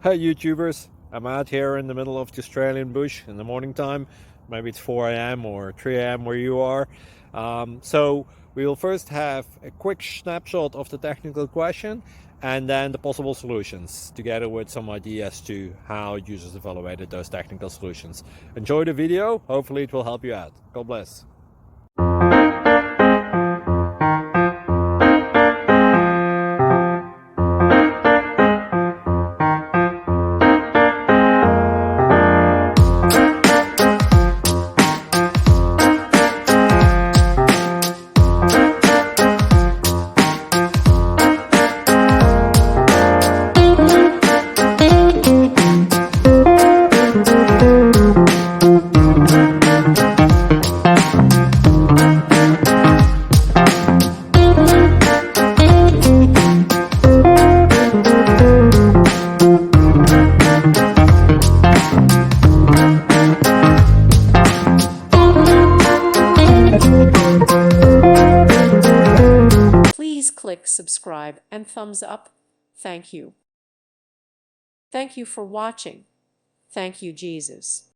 Hey YouTubers, I'm out here in the middle of the Australian bush in the morning time. Maybe it's 4 a.m. or 3 a.m. where you are. So we will first have a quick snapshot of the technical question and then the possible solutions, together with some ideas to how users evaluated those technical solutions. Enjoy the video, hopefully it will help you out. God bless. Please click subscribe and thumbs up. Thank you. Thank you for watching. Thank you, Jesus.